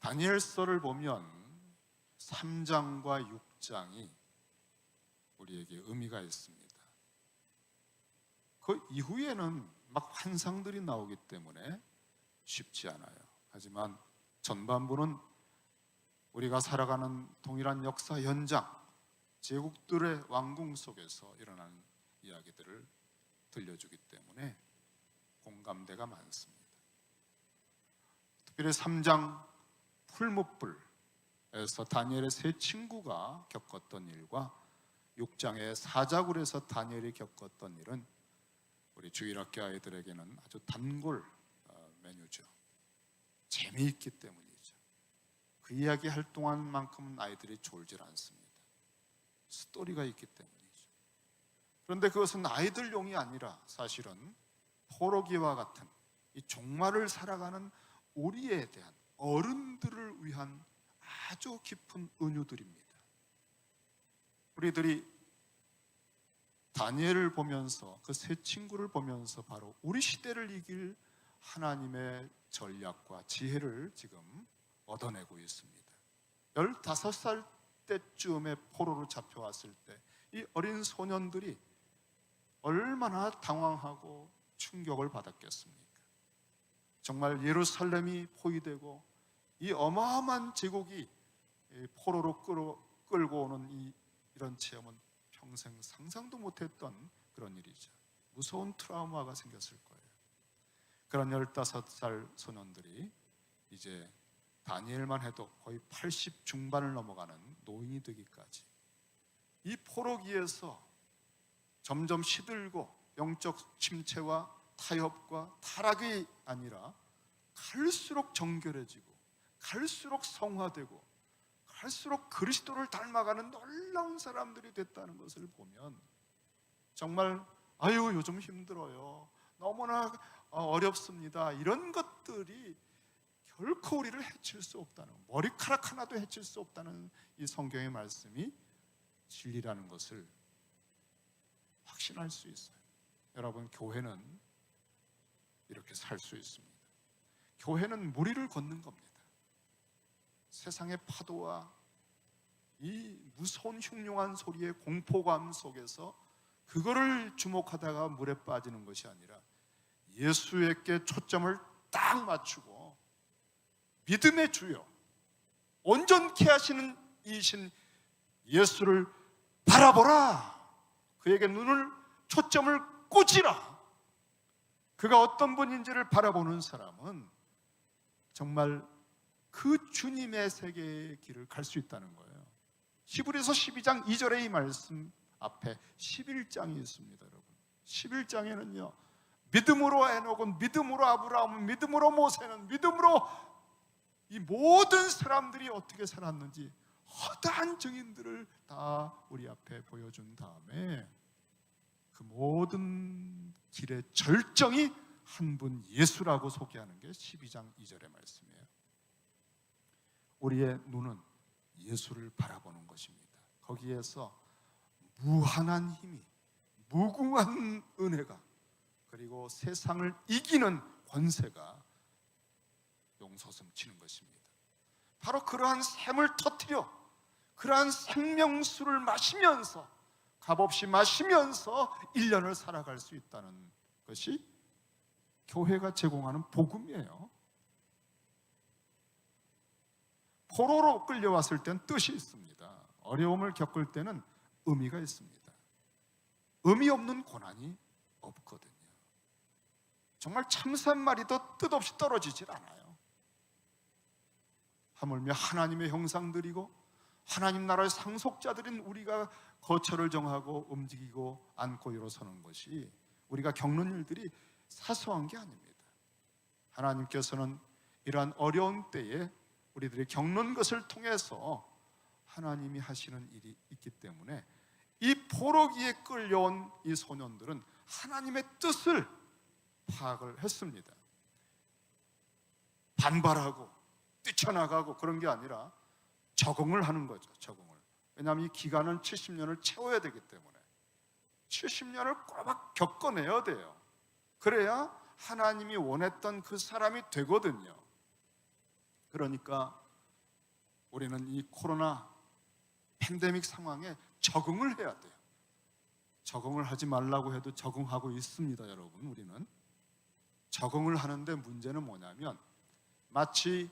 다니엘서를 보면 3장과 6장이 우리에게 의미가 있습니다. 그 이후에는 막 환상들이 나오기 때문에 쉽지 않아요. 하지만 전반부는 우리가 살아가는 동일한 역사 현장, 제국들의 왕궁 속에서 일어나는 이야기들을 들려주기 때문에 공감대가 많습니다. 특별히 3장 풀무불에서 다니엘의 세 친구가 겪었던 일과 6장의 사자굴에서 다니엘이 겪었던 일은 우리 주일학교 아이들에게는 아주 단골 메뉴죠. 재미있기 때문이죠. 그 이야기 할 동안만큼은 아이들이 졸질 않습니다. 스토리가 있기 때문이죠. 그런데 그것은 아이들용이 아니라 사실은 포로기와 같은 이 종말을 살아가는 우리에 대한 어른들을 위한 아주 깊은 은유들입니다. 우리들이 다니엘을 보면서 그 세 친구를 보면서 바로 우리 시대를 이길 하나님의 전략과 지혜를 지금 얻어내고 있습니다. 15살 때쯤에 포로로 잡혀왔을 때 이 어린 소년들이 얼마나 당황하고 충격을 받았겠습니까? 정말 예루살렘이 포위되고 이 어마어마한 제국이 포로로 끌고 오는 이런 체험은 평생 상상도 못했던 그런 일이죠. 무서운 트라우마가 생겼을 거예요. 그런 15살 소년들이 이제 다니엘만 해도 거의 80 중반을 넘어가는 노인이 되기까지 이 포로기에서 점점 시들고 영적 침체와 타협과 타락이 아니라 갈수록 정결해지고 갈수록 성화되고 갈수록 그리스도를 닮아가는 놀라운 사람들이 됐다는 것을 보면 정말 아유 요즘 힘들어요, 너무나 어렵습니다, 이런 것들이 결코 우리를 해칠 수 없다는, 머리카락 하나도 해칠 수 없다는 이 성경의 말씀이 진리라는 것을 확신할 수 있어요. 여러분, 교회는 이렇게 살 수 있습니다. 교회는 무리를 걷는 겁니다. 세상의 파도와 이 무서운 흉흉한 소리의 공포감 속에서 그거를 주목하다가 물에 빠지는 것이 아니라 예수에게 초점을 딱 맞추고 믿음의 주요 온전케 하시는 이신 예수를 바라보라, 그에게 눈을 초점을 꽂으라. 그가 어떤 분인지를 바라보는 사람은 정말 그 주님의 세계의 길을 갈 수 있다는 거예요. 히브리서 12장 2절의 이 말씀 앞에 11장이 있습니다. 여러분, 11장에는요 믿음으로 에녹은, 믿음으로 아브라함은, 믿음으로 모세는, 믿음으로 이 모든 사람들이 어떻게 살았는지 허다한 증인들을 다 우리 앞에 보여준 다음에 그 모든 길의 절정이 한 분 예수라고 소개하는 게 12장 2절의 말씀이에요. 우리의 눈은 예수를 바라보는 것입니다. 거기에서 무한한 힘이, 무궁한 은혜가, 그리고 세상을 이기는 권세가 용서섬치는 것입니다. 바로 그러한 샘을 터뜨려 그러한 생명수를 마시면서, 값없이 마시면서 1년을 살아갈 수 있다는 것이 교회가 제공하는 복음이에요. 포로로 끌려왔을 땐 뜻이 있습니다. 어려움을 겪을 때는 의미가 있습니다. 의미 없는 고난이 없거든요. 정말 참새 한 마리도 뜻없이 떨어지질 않아요. 하물며 하나님의 형상들이고 하나님 나라의 상속자들인 우리가 거처를 정하고 움직이고 앉고 일어서는 것이, 우리가 겪는 일들이 사소한 게 아닙니다. 하나님께서는 이러한 어려운 때에 우리들이 겪는 것을 통해서 하나님이 하시는 일이 있기 때문에 이 포로기에 끌려온 이 소년들은 하나님의 뜻을 파악을 했습니다. 반발하고 뛰쳐나가고 그런 게 아니라 적응을 하는 거죠. 적응을. 왜냐하면 이 기간은 70년을 채워야 되기 때문에 70년을 꼬박 겪어내야 돼요. 그래야 하나님이 원했던 그 사람이 되거든요. 그러니까 우리는 이 코로나 팬데믹 상황에 적응을 해야 돼요. 적응을 하지 말라고 해도 적응하고 있습니다, 여러분. 우리는 적응을 하는데 문제는 뭐냐면 마치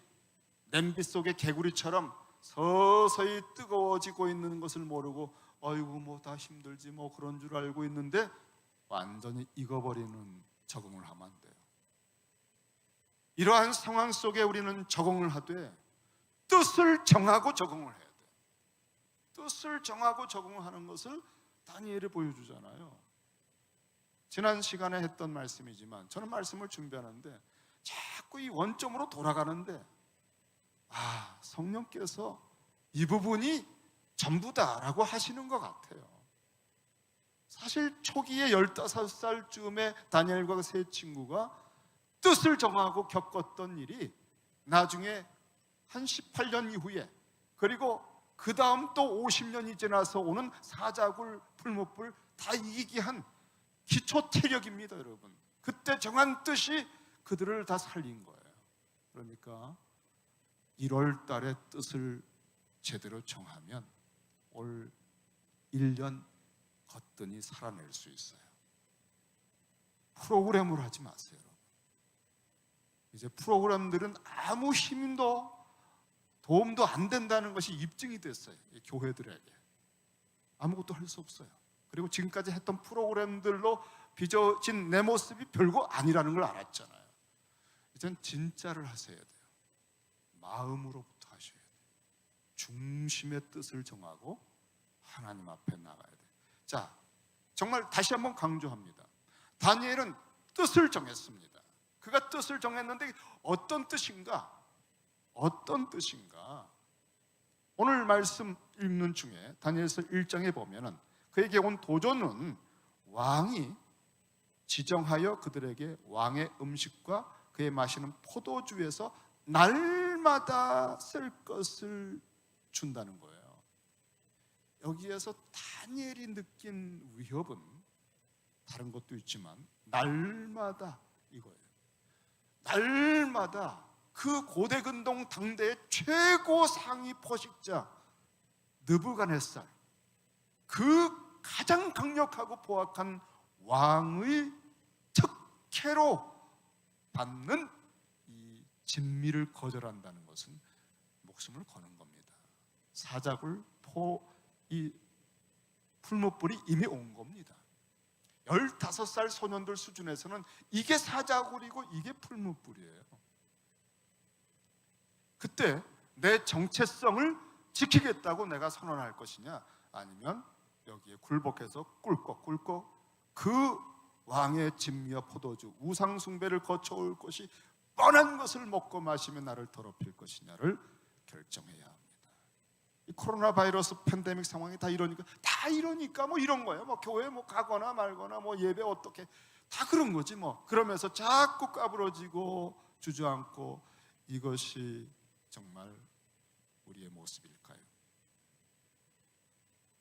냄비 속의 개구리처럼 서서히 뜨거워지고 있는 것을 모르고 아이고 뭐 다 힘들지 뭐 그런 줄 알고 있는데 완전히 익어버리는 적응을 하면 안 돼요. 이러한 상황 속에 우리는 적응을 하되 뜻을 정하고 적응을 해야 돼요. 뜻을 정하고 적응하는 것을 다니엘이 보여주잖아요. 지난 시간에 했던 말씀이지만 저는 말씀을 준비하는데 자꾸 이 원점으로 돌아가는데 성령께서 이 부분이 전부다라고 하시는 것 같아요. 사실 초기에 15살쯤에 다니엘과 그 세 친구가 뜻을 정하고 겪었던 일이 나중에 한 18년 이후에 그리고 그 다음 또 50년이 지나서 오는 사자굴, 풀무불 다 이기게 한 기초 태력입니다, 여러분. 그때 정한 뜻이 그들을 다 살린 거예요. 그러니까 1월 달에 뜻을 제대로 정하면 올 1년 거뜬히 살아낼 수 있어요. 프로그램으로 하지 마세요, 여러분. 이제 프로그램들은 아무 힘도 도움도 안 된다는 것이 입증이 됐어요. 교회들에게 아무것도 할 수 없어요. 그리고 지금까지 했던 프로그램들로 빚어진 내 모습이 별거 아니라는 걸 알았잖아요. 이젠 진짜를 하셔야 돼요. 마음으로부터 하셔야 돼요. 중심의 뜻을 정하고 하나님 앞에 나가야 돼요. 자, 정말 다시 한번 강조합니다. 다니엘은 뜻을 정했습니다. 그가 뜻을 정했는데 어떤 뜻인가? 어떤 뜻인가? 오늘 말씀 읽는 중에 다니엘서 1장에 보면은 그에게 온 도전은 왕이 지정하여 그들에게 왕의 음식과 그의 마시는 포도주에서 날마다 쓸 것을 준다는 거예요. 여기에서 다니엘이 느낀 위협은 다른 것도 있지만 날마다 이거예요. 날마다 그 고대근동 당대의 최고 상위 포식자 느부갓네살, 그 가장 강력하고 포악한 왕의 특혜로 받는 이 진미를 거절한다는 것은 목숨을 거는 겁니다. 사자굴, 이 풀무불이 이미 온 겁니다. 15살 소년들 수준에서는 이게 사자굴이고 이게 풀무불이에요. 그때 내 정체성을 지키겠다고 내가 선언할 것이냐, 아니면 여기에 굴복해서 꿀꺽꿀꺽 그 왕의 진미와 포도주, 우상 숭배를 거쳐올 것이 뻔한 것을 먹고 마시며 나를 더럽힐 것이냐를 결정해야 합니다. 이 코로나 바이러스 팬데믹 상황이 다 이러니까 뭐 이런 거예요. 뭐 교회 뭐 가거나 말거나 뭐 예배 어떻게 다 그런 거지 뭐. 그러면서 자꾸 까부러지고 주저앉고, 이것이 정말 우리의 모습일까요?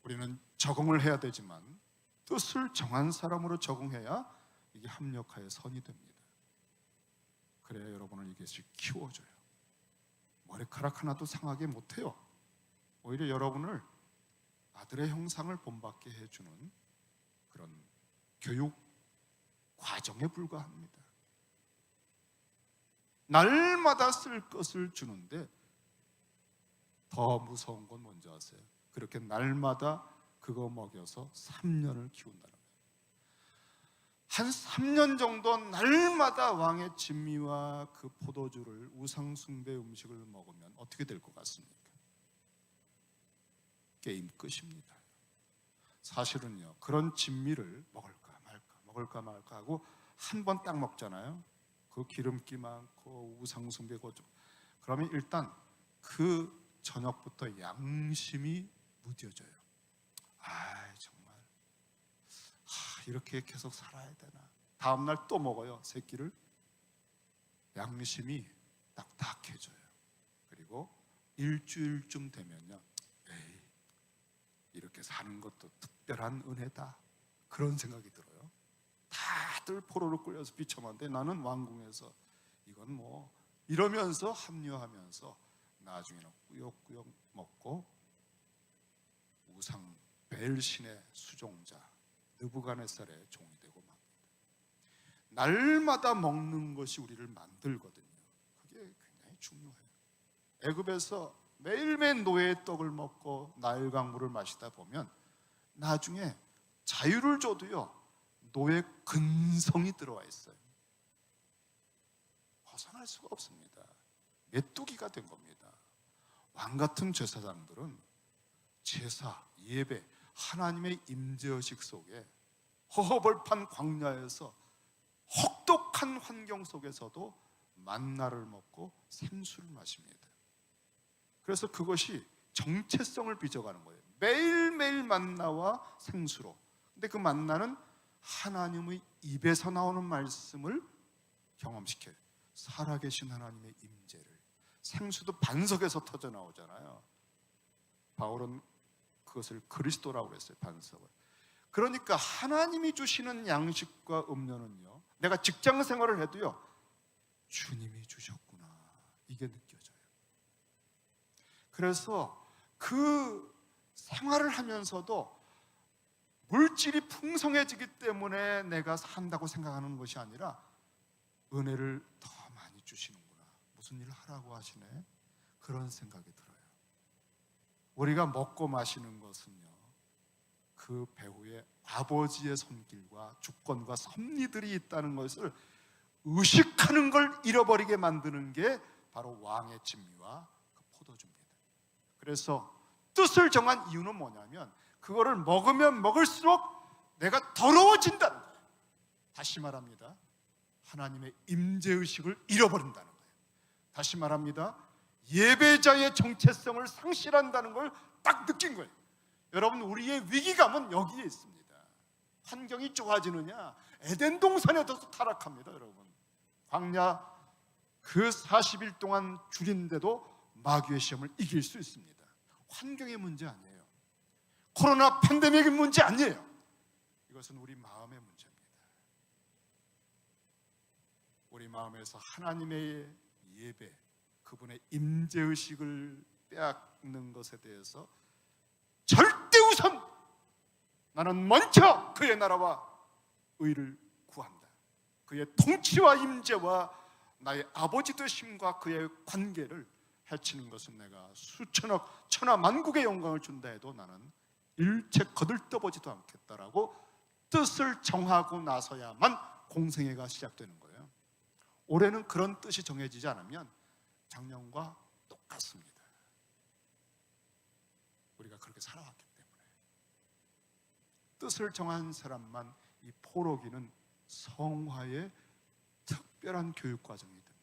우리는 적응을 해야 되지만 뜻을 정한 사람으로 적응해야 이게 합력하여 선이 됩니다. 그래야 여러분을 이것이 키워줘요. 머리카락 하나도 상하게 못해요. 오히려 여러분을 아들의 형상을 본받게 해주는 그런 교육 과정에 불과합니다. 날마다 쓸 것을 주는데 더 무서운 건 뭔지 아세요? 그렇게 날마다 그거 먹여서 3년을 키운다는 거예요. 한 3년 정도 날마다 왕의 진미와 그 포도주를, 우상숭배 음식을 먹으면 어떻게 될 것 같습니까? 게임 끝입니다. 사실은요, 그런 진미를 먹을까 말까 하고 한 번 딱 먹잖아요. 그 기름기 많고 우상숭배 거죠. 그러면 일단 그 저녁부터 양심이 무뎌져요. 정말 이렇게 계속 살아야 되나. 다음날 또 먹어요, 새끼를. 양심이 딱딱해져요. 그리고 일주일쯤 되면요, 이렇게 사는 것도 특별한 은혜다, 그런 생각이 들어요. 다들 포로로 끌려서 비참한데 나는 왕궁에서 이건 뭐, 이러면서 합류하면서 나중에는 꾸역꾸역 먹고 우상 벨신의 수종자 느부갓네살의 종이 되고 맙니다. 날마다 먹는 것이 우리를 만들거든요. 그게 굉장히 중요해요. 애굽에서 매일매일 노예의 떡을 먹고 나일 강물을 마시다 보면 나중에 자유를 줘도요, 노예 근성이 들어와 있어요. 벗어날 수가 없습니다. 메뚜기가 된 겁니다. 왕 같은 제사장들은 제사, 예배, 하나님의 임재의식 속에 허허벌판 광야에서 혹독한 환경 속에서도 만나를 먹고 생수를 마십니다. 그래서 그것이 정체성을 빚어가는 거예요. 매일매일 만나와 생수로. 근데 그 만나는 하나님의 입에서 나오는 말씀을 경험시켜요. 살아계신 하나님의 임재를. 생수도 반석에서 터져 나오잖아요. 바울은 그것을 그리스도라고 그랬어요. 반석을. 그러니까 하나님이 주시는 양식과 음료는요, 내가 직장 생활을 해도요, 주님이 주셨구나, 이게 느껴져요. 그래서 그 생활을 하면서도 물질이 풍성해지기 때문에 내가 산다고 생각하는 것이 아니라 은혜를 더 많이 주시는구나, 무슨 일을 하라고 하시네, 그런 생각이 들어요. 우리가 먹고 마시는 것은요, 그 배후에 아버지의 손길과 주권과 섭리들이 있다는 것을 의식하는 걸 잃어버리게 만드는 게 바로 왕의 진미와 그 포도주입니다. 그래서 뜻을 정한 이유는 뭐냐면 그거를 먹으면 먹을수록 내가 더러워진다는 거예요. 다시 말합니다, 하나님의 임재의식을 잃어버린다는 거예요. 다시 말합니다, 예배자의 정체성을 상실한다는 걸 딱 느낀 거예요. 여러분, 우리의 위기감은 여기에 있습니다. 환경이 좋아지느냐, 에덴 동산에도 타락합니다. 여러분, 광야 그 40일 동안 줄인데도 마귀의 시험을 이길 수 있습니다. 환경의 문제 아니에요. 코로나 팬데믹의 문제 아니에요. 이것은 우리 마음의 문제입니다. 우리 마음에서 하나님의 예배, 그분의 임재의식을 빼앗는 것에 대해서 절대 우선 나는 먼저 그의 나라와 의를 구한다. 그의 통치와 임재와 나의 아버지 되심과 그의 관계를 해치는 것은 내가 수천억 천하 만국의 영광을 준다 해도 나는 일체 거들떠보지도 않겠다라고 뜻을 정하고 나서야만 공생애가 시작되는 거예요. 올해는 그런 뜻이 정해지지 않으면 작년과 똑같습니다. 우리가 그렇게 살아왔기 때문에. 뜻을 정한 사람만 이 포로기는 성화의 특별한 교육 과정이 됩니다.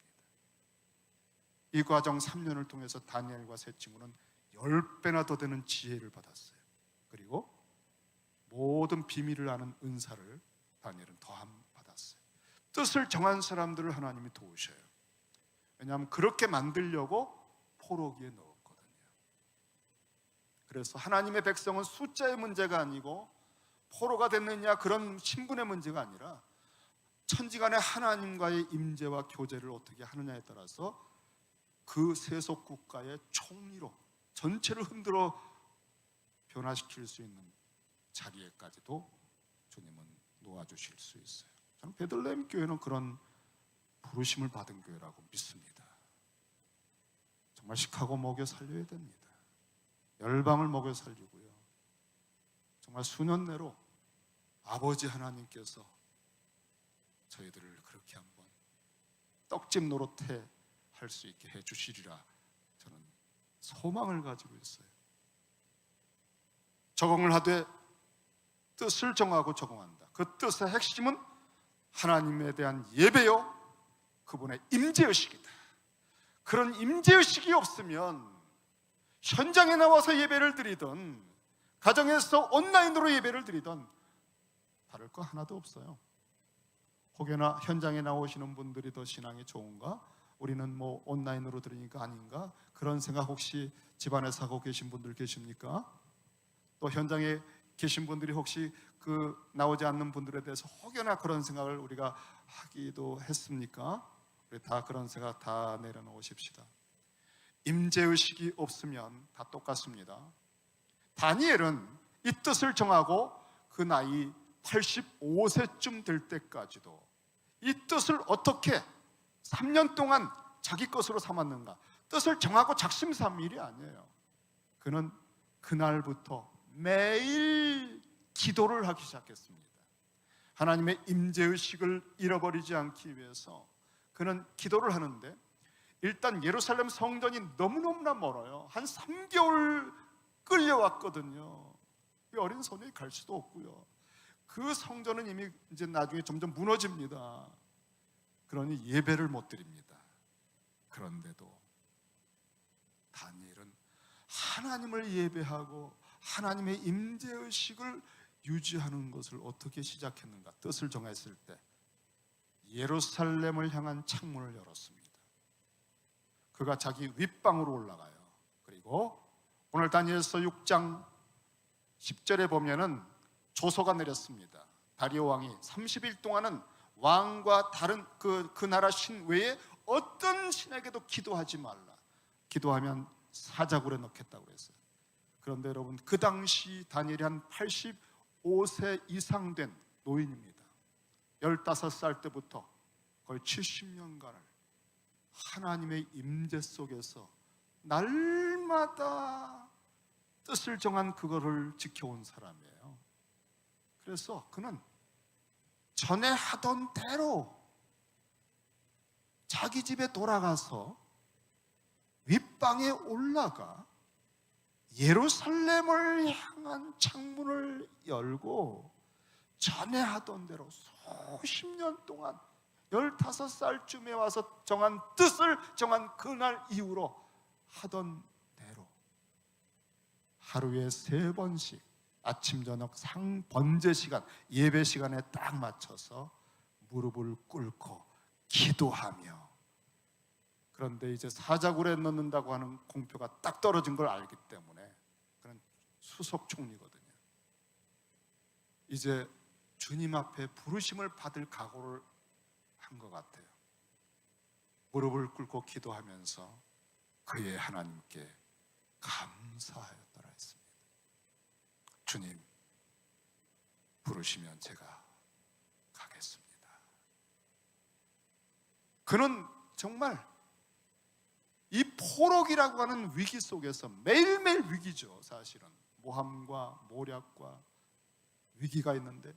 이 과정 3년을 통해서 다니엘과 세 친구는 10배나 더 되는 지혜를 받았어요. 그리고 모든 비밀을 아는 은사를 다니엘은 더함 받았어요. 뜻을 정한 사람들을 하나님이 도우셔요. 왜냐하면 그렇게 만들려고 포로기에 넣었거든요. 그래서 하나님의 백성은 숫자의 문제가 아니고 포로가 됐느냐 그런 신분의 문제가 아니라 천지간의 하나님과의 임재와 교제를 어떻게 하느냐에 따라서 그 세속 국가의 총리로 전체를 흔들어 변화시킬 수 있는 자리에까지도 주님은 놓아주실 수 있어요. 저는 베들레헴 교회는 그런 부르심을 받은 교회라고 믿습니다. 정말 시카고 먹여 살려야 됩니다. 열방을 먹여 살리고요, 정말 수년 내로 아버지 하나님께서 저희들을 그렇게 한번 떡집 노릇해 할 수 있게 해주시리라 저는 소망을 가지고 있어요. 적응을 하되 뜻을 정하고 적응한다. 그 뜻의 핵심은 하나님에 대한 예배요, 그분의 임재의식이다. 그런 임재의식이 없으면 현장에 나와서 예배를 드리든 가정에서 온라인으로 예배를 드리든 다를 거 하나도 없어요. 혹여나 현장에 나오시는 분들이 더 신앙이 좋은가? 우리는 뭐 온라인으로 드리니까 아닌가? 그런 생각 혹시 집안에서 하고 계신 분들 계십니까? 또 현장에 계신 분들이 혹시 그 나오지 않는 분들에 대해서 혹여나 그런 생각을 우리가 하기도 했습니까? 우리 다 그런 생각 다 내려놓으십시다. 임재의식이 없으면 다 똑같습니다. 다니엘은 이 뜻을 정하고 그 나이 85세쯤 될 때까지도 이 뜻을 어떻게 3년 동안 자기 것으로 삼았는가? 뜻을 정하고 작심삼일이 아니에요. 그는 그날부터 매일 기도를 하기 시작했습니다. 하나님의 임재의식을 잃어버리지 않기 위해서 그는 기도를 하는데, 일단 예루살렘 성전이 너무너무나 멀어요. 한 3개월 끌려왔거든요. 이 어린 소년이 갈 수도 없고요. 그 성전은 이미 이제 나중에 점점 무너집니다. 그러니 예배를 못 드립니다. 그런데도 다니엘은 하나님을 예배하고 하나님의 임재의식을 유지하는 것을 어떻게 시작했는가? 뜻을 정했을 때 예루살렘을 향한 창문을 열었습니다. 그가 자기 윗방으로 올라가요. 그리고 오늘 다니엘서 6장 10절에 보면은 조서가 내렸습니다. 다리오 왕이 30일 동안은 왕과 다른 그 나라 신 외에 어떤 신에게도 기도하지 말라. 기도하면 사자굴에 넣겠다고 그랬어요. 그런데 여러분, 그 당시 다니엘이 한 85세 이상 된 노인입니다. 15살 때부터 거의 70년간을 하나님의 임재 속에서 날마다 뜻을 정한 그거를 지켜온 사람이에요. 그래서 그는 전에 하던 대로 자기 집에 돌아가서 윗방에 올라가 예루살렘을 향한 창문을 열고 전에 하던 대로 수십 년 동안 15살쯤에 와서 정한 뜻을 정한 그날 이후로 하던 대로 하루에 3번씩 아침 저녁 번제 시간, 예배 시간에 딱 맞춰서 무릎을 꿇고 기도하며, 그런데 이제 사자굴에 넣는다고 하는 공표가 딱 떨어진 걸 알기 때문에 그는 수석 총리거든요. 이제 주님 앞에 부르심을 받을 각오를 한 것 같아요. 무릎을 꿇고 기도하면서 그의 하나님께 감사하였더라 했습니다. 주님, 부르시면 제가 가겠습니다. 그는 정말 이 포록이라고 하는 위기 속에서, 매일매일 위기죠. 사실은 모함과 모략과 위기가 있는데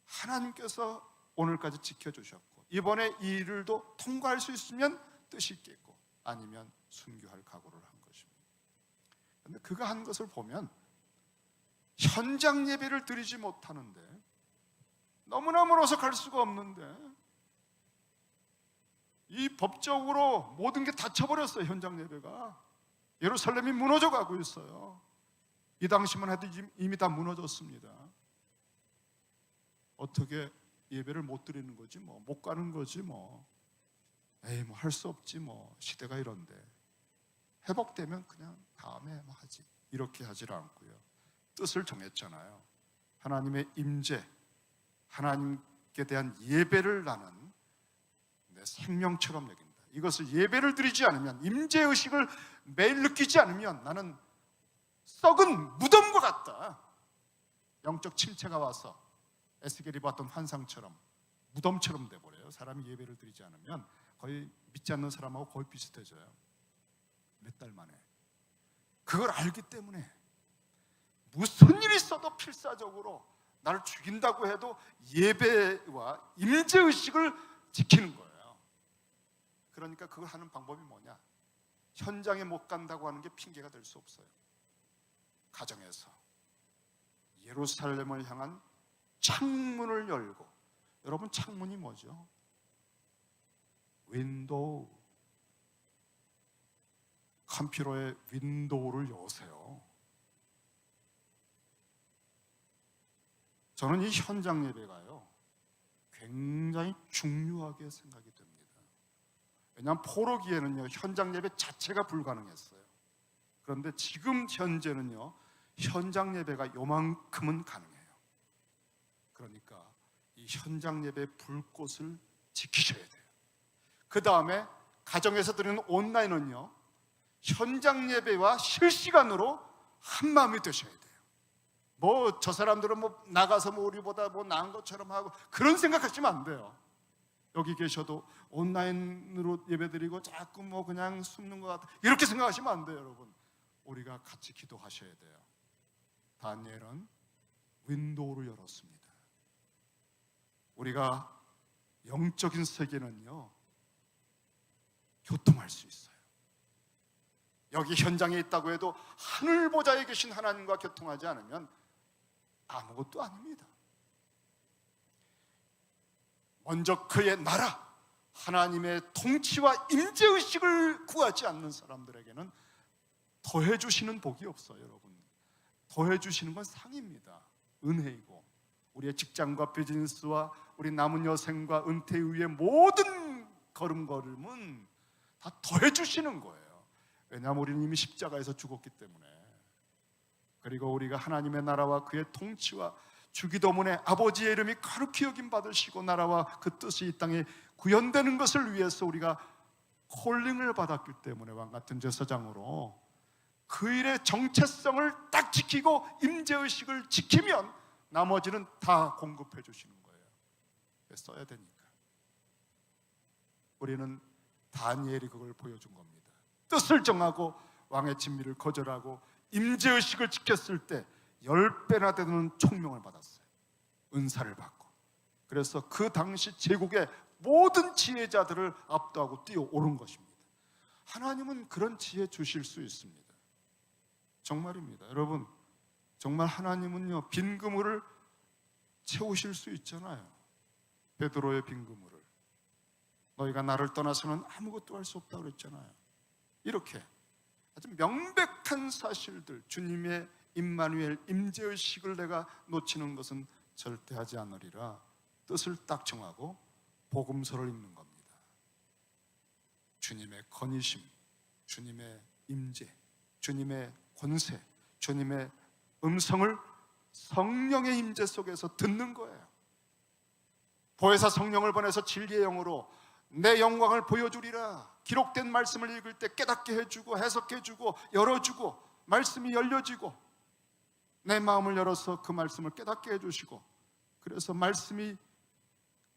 하나님께서 오늘까지 지켜주셨고, 이번에 이 일을도 통과할 수 있으면 뜻이 있겠고 아니면 순교할 각오를 한 것입니다. 그런데 그가 한 것을 보면 현장 예배를 드리지 못하는데, 너무나 멀어서 갈 수가 없는데, 이 법적으로 모든 게 닫혀버렸어요. 현장 예배가 예루살렘이 무너져 가고 있어요. 이 당시만 해도 이미 다 무너졌습니다. 어떻게 예배를 못 드리는 거지 뭐, 못 가는 거지 뭐, 에이 뭐 할 수 없지 뭐, 시대가 이런데 회복되면 그냥 다음에 뭐 하지, 이렇게 하질 않고요. 뜻을 정했잖아요. 하나님의 임재, 하나님께 대한 예배를 나는 내 생명처럼 여긴다. 이것을 예배를 드리지 않으면, 임재의식을 매일 느끼지 않으면 나는 썩은 무덤과 같다. 영적 침체가 와서 에스겔이 봤던 환상처럼 무덤처럼 돼버려요. 사람이 예배를 드리지 않으면 거의 믿지 않는 사람하고 거의 비슷해져요. 몇 달 만에. 그걸 알기 때문에 무슨 일이 있어도 필사적으로 나를 죽인다고 해도 예배와 임재의식을 지키는 거예요. 그러니까 그걸 하는 방법이 뭐냐? 현장에 못 간다고 하는 게 핑계가 될 수 없어요. 가정에서 예루살렘을 향한 창문을 열고, 여러분 창문이 뭐죠? 윈도우. 컴퓨터의 윈도우를 여세요. 저는 이 현장 예배가요 굉장히 중요하게 생각이 됩니다. 왜냐하면 포로기에는요 현장 예배 자체가 불가능했어요. 그런데 지금 현재는요 현장 예배가 요만큼은 가능해요. 그러니까 이 현장 예배 불꽃을 지키셔야 돼요. 그 다음에 가정에서 드리는 온라인은요 현장 예배와 실시간으로 한 마음이 되셔야 돼요. 뭐 저 사람들은 뭐 나가서 뭐 우리보다 뭐 나은 것처럼 하고 그런 생각하시면 안 돼요. 여기 계셔도 온라인으로 예배드리고 자꾸 뭐 그냥 숨는 것 같아, 이렇게 생각하시면 안 돼요. 여러분, 우리가 같이 기도하셔야 돼요. 다니엘은 윈도우를 열었습니다. 우리가 영적인 세계는요, 교통할 수 있어요. 여기 현장에 있다고 해도 하늘 보좌에 계신 하나님과 교통하지 않으면 아무것도 아닙니다. 먼저 그의 나라, 하나님의 통치와 임재의식을 구하지 않는 사람들에게는 더해주시는 복이 없어요. 여러분, 더해주시는 건 상입니다. 은혜이고, 우리의 직장과 비즈니스와 우리 남은 여생과 은퇴 이후의 모든 걸음걸음은 다 더해주시는 거예요. 왜냐하면 우리는 이미 십자가에서 죽었기 때문에. 그리고 우리가 하나님의 나라와 그의 통치와 주기도문에 아버지의 이름이 거룩히 여김 받으시고 나라와 그 뜻이 이 땅에 구현되는 것을 위해서 우리가 콜링을 받았기 때문에 왕같은 제사장으로 그 일의 정체성을 딱 지키고 임재의식을 지키면 나머지는 다 공급해 주시는 거예요. 써야 되니까. 우리는 다니엘이 그걸 보여준 겁니다. 뜻을 정하고 왕의 진미를 거절하고 임재의식을 지켰을 때 10배나 되는 총명을 받았어요. 은사를 받고. 그래서 그 당시 제국의 모든 지혜자들을 압도하고 뛰어오른 것입니다. 하나님은 그런 지혜 주실 수 있습니다. 정말입니다. 여러분, 정말 하나님은요, 빈 그물을 채우실 수 있잖아요. 베드로의 빈 그물을. 너희가 나를 떠나서는 아무것도 할 수 없다고 그랬잖아요. 이렇게 아주 명백한 사실들, 주님의 임마누엘 임재의식을 내가 놓치는 것은 절대 하지 않으리라 뜻을 딱 정하고 복음서를 읽는 겁니다. 주님의 건의심, 주님의 임재, 주님의 권세, 주님의 음성을 성령의 임재 속에서 듣는 거예요. 보혜사 성령을 보내서 진리의 영으로 내 영광을 보여주리라. 기록된 말씀을 읽을 때 깨닫게 해주고 해석해주고 열어주고 말씀이 열려지고 내 마음을 열어서 그 말씀을 깨닫게 해주시고, 그래서 말씀이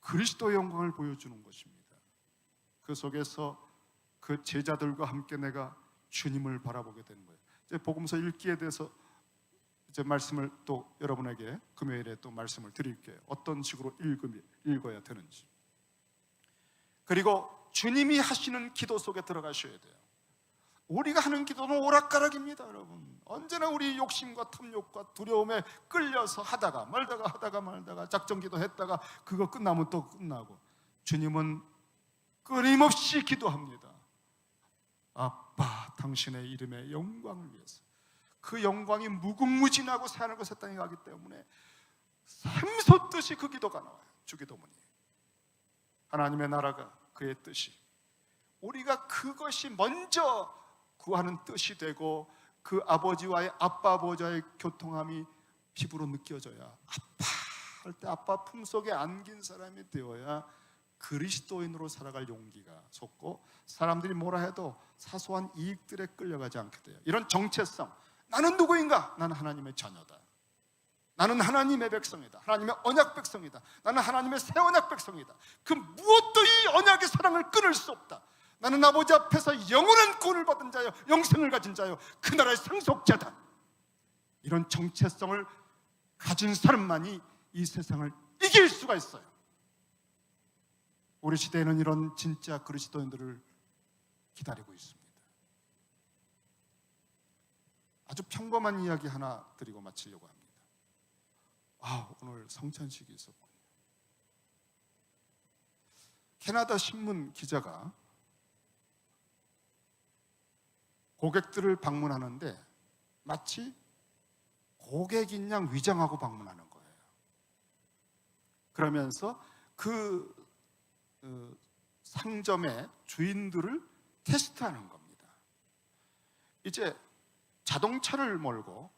그리스도의 영광을 보여주는 것입니다. 그 속에서 그 제자들과 함께 내가 주님을 바라보게 되는 거예요. 이제 복음서 읽기에 대해서 이제 말씀을 또 여러분에게 금요일에 또 말씀을 드릴게요. 어떤 식으로 읽어야 되는지. 그리고 주님이 하시는 기도 속에 들어가셔야 돼요. 우리가 하는 기도는 오락가락입니다. 여러분, 언제나 우리 욕심과 탐욕과 두려움에 끌려서 하다가 말다가 작정기도 했다가 그거 끝나면 또 끝나고. 주님은 끊임없이 기도합니다. 아빠, 당신의 이름의 영광을 위해서. 그 영광이 무궁무진하고 새하늘과 새 땅에 가기 때문에 샘솟듯이 그 기도가 나와요. 주기도문이. 하나님의 나라가 그의 뜻이, 우리가 그것이 먼저 구하는 뜻이 되고 그 아버지와의 아빠 보좌의 교통함이 피부로 느껴져야, 아빠 할 때 아빠 품속에 안긴 사람이 되어야 그리스도인으로 살아갈 용기가 솟고 사람들이 뭐라 해도 사소한 이익들에 끌려가지 않게 돼요. 이런 정체성, 나는 누구인가? 나는 하나님의 자녀다. 나는 하나님의 백성이다. 하나님의 언약 백성이다. 나는 하나님의 새 언약 백성이다. 그 무엇도 이 언약의 사랑을 끊을 수 없다. 나는 아버지 앞에서 영원한 구원을 받은 자요, 영생을 가진 자요, 그 나라의 상속자다. 이런 정체성을 가진 사람만이 이 세상을 이길 수가 있어요. 우리 시대에는 이런 진짜 그리스도인들을 기다리고 있습니다. 아주 평범한 이야기 하나 드리고 마치려고 합니다. 오늘 성찬식이 있었군요. 캐나다 신문 기자가 고객들을 방문하는데 마치 고객인 양 위장하고 방문하는 거예요. 그러면서 그 상점의 주인들을 테스트하는 겁니다. 이제 자동차를 몰고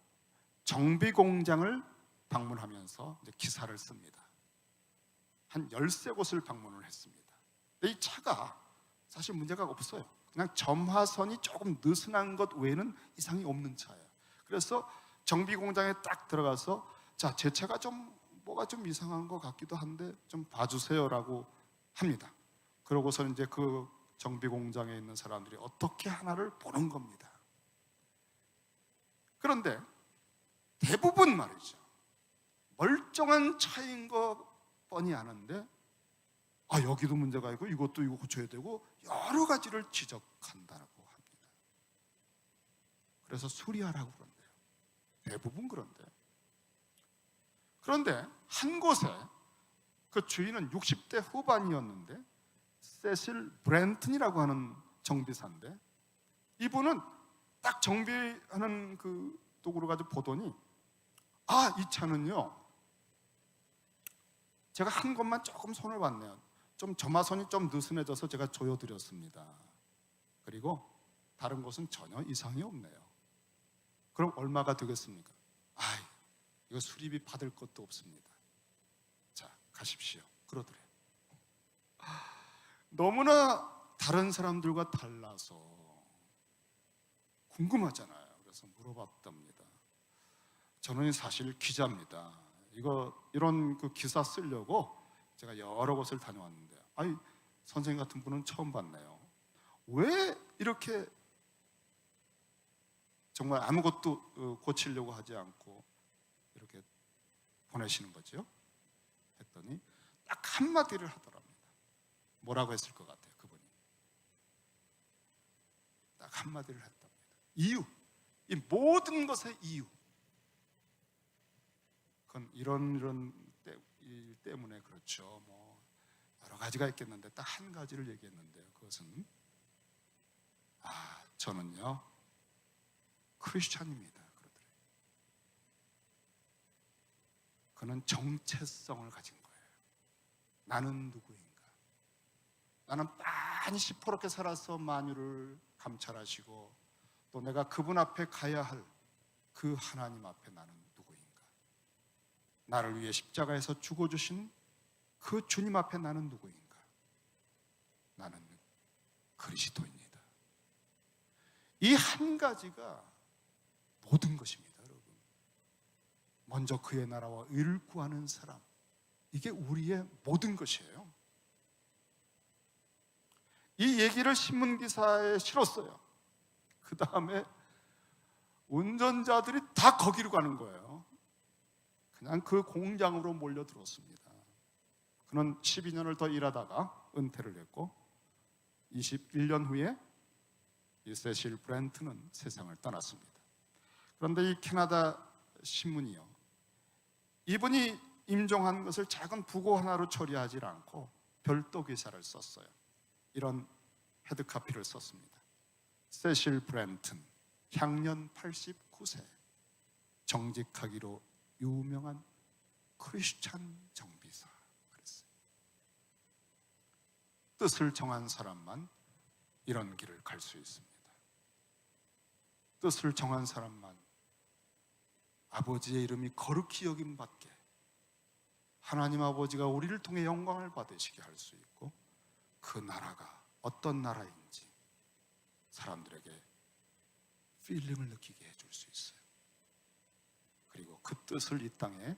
정비 공장을 방문하면서 이제 기사를 씁니다. 한 13곳을 방문을 했습니다. 이 차가 사실 문제가 없어요. 그냥 점화선이 조금 느슨한 것 외에는 이상이 없는 차예요. 그래서 정비 공장에 딱 들어가서 자, 제 차가 좀 뭐가 좀 이상한 것 같기도 한데 좀 봐주세요라고 합니다. 그러고서 이제 그 정비 공장에 있는 사람들이 어떻게 하나를 보는 겁니다. 그런데 대부분 말이죠, 멀쩡한 차인 거 뻔히 아는데 여기도 문제가 있고 이것도 이거 고쳐야 되고 여러 가지를 지적한다고 합니다. 그래서 수리하라고 그런대요. 대부분 그런데. 그런데 한 곳에 그 주인은 60대 후반이었는데 세실 브랜튼이라고 하는 정비사인데, 이분은 딱 정비하는 그 도구를 가지고 보더니 이 차는요, 제가 한 것만 조금 손을 봤네요. 좀 점화선이 좀 느슨해져서 제가 조여드렸습니다. 그리고 다른 곳은 전혀 이상이 없네요. 그럼 얼마가 되겠습니까? 이거 수리비 받을 것도 없습니다. 자, 가십시오. 그러더래요. 너무나 다른 사람들과 달라서 궁금하잖아요. 그래서 물어봤답니다. 저는 사실 기자입니다. 이런 그 기사 쓰려고 제가 여러 곳을 다녀왔는데, 선생님 같은 분은 처음 봤네요. 왜 이렇게 정말 아무것도 고치려고 하지 않고 이렇게 보내시는 거죠? 했더니 딱 한마디를 하더랍니다. 뭐라고 했을 것 같아요, 그분이? 딱 한마디를 했답니다. 이유, 이 모든 것의 이유. 그건 이런 일 때문에 그렇죠. 뭐 여러 가지가 있겠는데 딱 한 가지를 얘기했는데요. 그것은 저는요 크리스찬입니다. 그러더래요. 그는 정체성을 가진 거예요. 나는 누구인가? 나는 많이 시퍼렇게 살아서 만유를 감찰하시고 또 내가 그분 앞에 가야 할 그 하나님 앞에 나는 누구인가? 나를 위해 십자가에서 죽어주신 그 주님 앞에 나는 누구인가? 나는 그리스도입니다. 이 한 가지가 모든 것입니다, 여러분. 먼저 그의 나라와 의를 구하는 사람, 이게 우리의 모든 것이에요. 이 얘기를 신문기사에 실었어요. 그 다음에 운전자들이 다 거기로 가는 거예요. 그냥 그 공장으로 몰려들었습니다. 그는 12년을 더 일하다가 은퇴를 했고 21년 후에 이 세실 브랜튼은 세상을 떠났습니다. 그런데 이 캐나다 신문이요, 이분이 임종한 것을 작은 부고 하나로 처리하지 않고 별도 기사를 썼어요. 이런 헤드카피를 썼습니다. 세실 브랜튼, 향년 89세, 정직하기로 유명한 크리스찬 정비사. 그랬어요. 뜻을 정한 사람만 이런 길을 갈 수 있습니다. 뜻을 정한 사람만 아버지의 이름이 거룩히 여김받게, 하나님 아버지가 우리를 통해 영광을 받으시게 할 수 있고, 그 나라가 어떤 나라인지 사람들에게 필링을 느끼게 해줄 수 있어요. 그리고 그 뜻을 이 땅에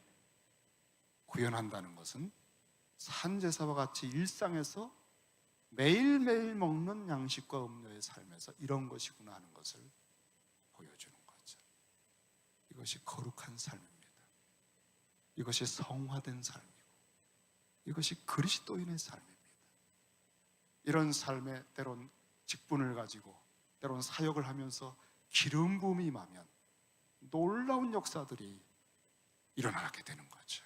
구현한다는 것은 산제사와 같이 일상에서 매일매일 먹는 양식과 음료의 삶에서 이런 것이구나 하는 것을 보여주는 거죠. 이것이 거룩한 삶입니다. 이것이 성화된 삶이고 이것이 그리스도인의 삶입니다. 이런 삶에 때론 직분을 가지고 때론 사역을 하면서 기름 부음이 임하면 놀라운 역사들이 일어나게 되는 거죠.